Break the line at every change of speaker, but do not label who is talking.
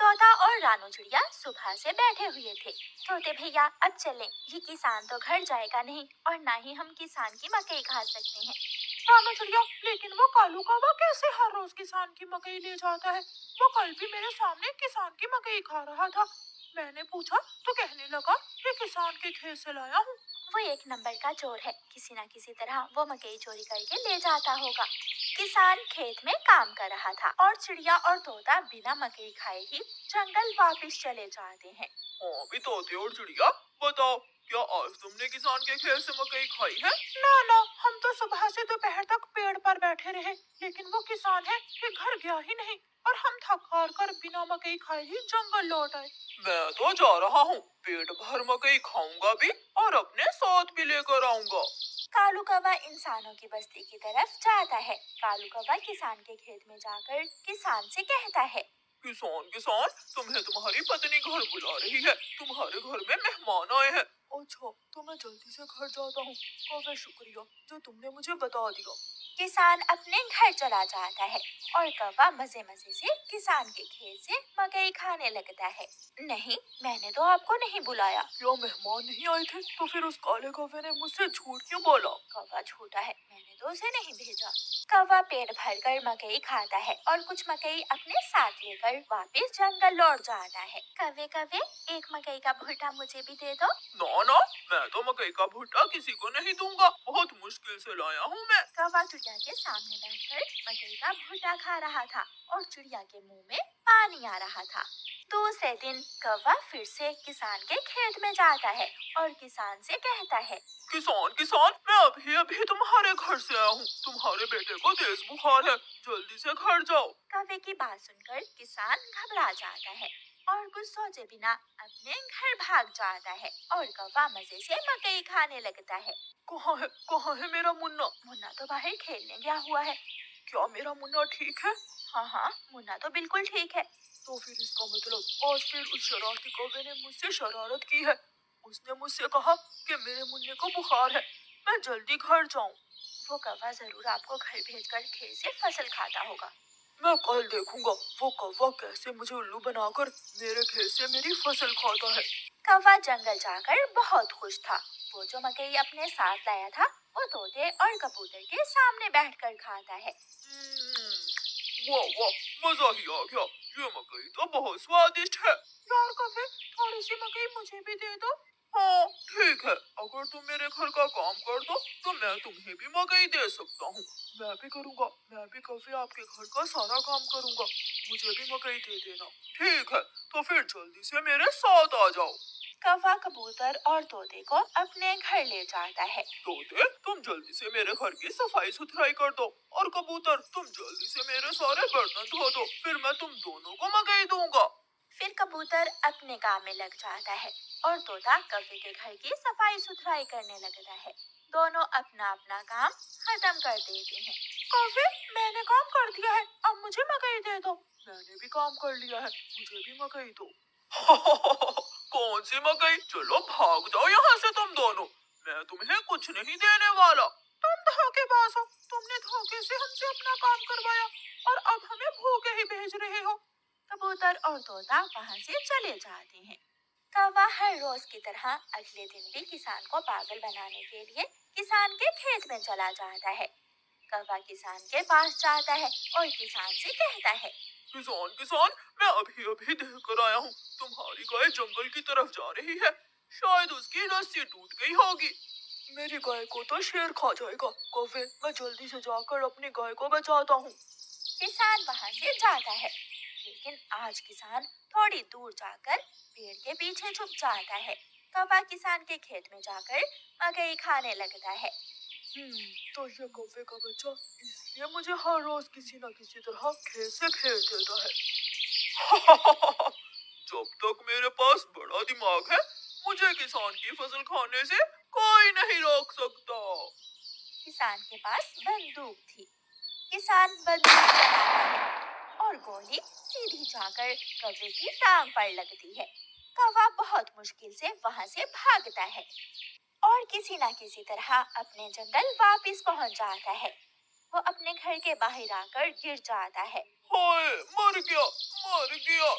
तोता और रानू चिड़िया सुबह से बैठे हुए थे। तोते भैया अब चलें, ये किसान तो घर जाएगा नहीं और ना ही हम किसान की मकई खा सकते हैं।
रानू चिड़िया, लेकिन वो कालू कौवा कैसे हर रोज किसान की मकई ले जाता है? वो कल भी मेरे सामने किसान की मकई खा रहा था। मैंने पूछा तो कहने लगा ये किसान के खेत से लाया हूँ।
वो एक नंबर का चोर है, किसी न किसी तरह वो मकई चोरी करके ले जाता होगा। किसान खेत में काम कर रहा था और चिड़िया और तोता बिना मकई खाए ही जंगल वापस चले जाते हैं।
हाँ भी तोते और चिड़िया, बताओ क्या आज तुमने किसान के खेत से मकई खाई है? ना ना, हम तो सुबह से दोपहर तक पेड़ पर बैठे रहे, लेकिन वो किसान है कि घर गया ही नहीं और हम थक हार कर बिना मकई खाए ही जंगल लौट आए। मैं तो जा रहा हूँ, पेट भर मकई खाऊंगा भी और अपने साथ भी लेकर आऊंगा।
कालू कौवा इंसानों की बस्ती की तरफ जाता है। कालू कौवा किसान के खेत में जाकर किसान से कहता है,
किसान किसान, तुम्हें तुम्हारी पत्नी घर बुला रही है, तुम्हारे घर में मेहमान आए हैं। अच्छा, तो मैं जल्दी से घर जाता हूँ। कौवे शुक्रिया जो तुमने मुझे बता दिया।
किसान अपने घर चला जाता है और कौवा मजे मजे से किसान के खेत से मकई खाने लगता है। नहीं, मैंने तो आपको नहीं बुलाया।
क्या मेहमान नहीं आए थे? तो फिर उस काले कौवे ने मुझसे झूठ क्यों बोला?
कौवा झूठा है, मैंने तो उसे नहीं भेजा। कौवा पेट भरकर मकई खाता है और कुछ मकई अपने साथ लेकर वापस जंगल लौट जाता है। कौवे कौवे, एक मकई का भुट्टा मुझे भी दे दो।
ना ना, मैं तो मकई का भुट्टा किसी को नहीं दूंगा, बहुत मुश्किल से लाया हूँ मैं।
कौवा चिड़िया के सामने बैठकर मकई का भुट्टा खा रहा था और चिड़िया के मुंह में पानी आ रहा था। दूसरे दिन कौवा फिर से किसान के खेत में जाता है और किसान से कहता है,
किसान किसान, मैं अभी अभी तुम्हारे घर से आया हूँ, तुम्हारे बेटे को तेज बुखार है, जल्दी से घर जाओ।
कौवे की बात सुनकर किसान घबरा जाता है और कुछ सोचे बिना अपने घर भाग जाता है और कौवा मजे से मकई खाने लगता है।
कहाँ है मेरा मुन्ना?
मुन्ना तो बाहर खेलने गया हुआ है।
क्या मेरा मुन्ना ठीक है?
हाँ हाँ, मुन्ना तो बिल्कुल ठीक है।
तो फिर इसका मतलब आज फिर उस शरारती कौवे ने मुझसे शरारत की है। उसने मुझसे कहा कि मेरे मुन्ने को बुखार है, मैं जल्दी घर जाऊं।
वो कौवा जरूर आपको घर भेजकर खेत से फसल खाता होगा।
मैं कल देखूंगा वो कौवा कैसे मुझे उल्लू बनाकर मेरे खेत से मेरी फसल खाता है।
कौवा जंगल जाकर बहुत खुश था। वो जो मकई अपने साथ लाया था वो तोते और कबूतर के सामने बैठकर खाता है।
वाह वाह, मजा ही आ गया, ये मकई तो बहुत स्वादिष्ट है। यार कौवे, थोड़ी सी मकई मुझे भी दे दो। हाँ ठीक है, अगर तुम मेरे घर का काम कर दो तो मैं तुम्हें भी मकई दे सकता हूँ। मैं भी करूँगा, मैं भी कभी आपके घर का सारा काम करूँगा, मुझे भी मकई दे देना। ठीक है, तो फिर जल्दी से मेरे साथ आ जाओ।
कौवा कबूतर और तोते को अपने घर ले जाता है।
तोते, तुम जल्दी से मेरे घर की सफाई सुथराई कर दो और कबूतर तुम जल्दी से मेरे सारे बर्तन धो दो, फिर मैं तुम दोनों को मकई दूंगा।
फिर कबूतर अपने काम में लग जाता है और तोता कौवे के घर की सफाई सुथराई करने लगता है। दोनों अपना अपना काम खत्म कर देते हैं।
कौवे, मैंने काम कर दिया है, अब मुझे मकई दे दो। मैंने भी काम कर लिया है, मुझे भी मकई दो। कौन सी मकई? चलो भाग जाओ यहाँ से तुम दोनों, मैं तुम्हें कुछ नहीं देने वाला। तुम धोखेबाज हो, तुमने धोखे से हमसे अपना काम करवाया और अब हमें भूखे ही भेज रहे हो।
कबूतर और तोता वहाँ से चले जाते हैं। कौवा हर रोज की तरह अगले दिन भी किसान को पागल बनाने के लिए किसान के खेत में चला जाता है। कौवा किसान के पास जाता है और किसान से कहता है,
किसान किसान, मैं अभी अभी देख कर आया हूँ, तुम्हारी गाय जंगल की तरफ जा रही है, शायद उसकी रस्सी टूट गई होगी। मेरी गाय को तो शेर खा जाएगा। कौवे, मैं जल्दी से जाकर अपनी गाय को बचाता हूँ।
किसान वहाँ से जाता है, लेकिन आज किसान थोड़ी दूर जाकर पेड़ के पीछे छुप जाता है। कौवा किसान के खेत में जाकर मकई खाने लगता है।
तो ये कौवे का बच्चा इसलिए मुझे हर रोज किसी न किसी तरह खेत से खेल देता है। जब तक मेरे पास बड़ा दिमाग है, मुझे किसान की फसल खाने से कोई नहीं रोक सकता।
किसान के पास बंदूक थी। किसान बंदूक चलाता है और गोली सीधी जाकर कौवे की टांग पर लगती है। कौवा बहुत मुश्किल से वहाँ से भागता है और किसी न किसी तरह अपने जंगल वापस पहुँच जाता है। वो अपने घर के बाहर आकर गिर जाता है।
हाय, मर गया, मर गया।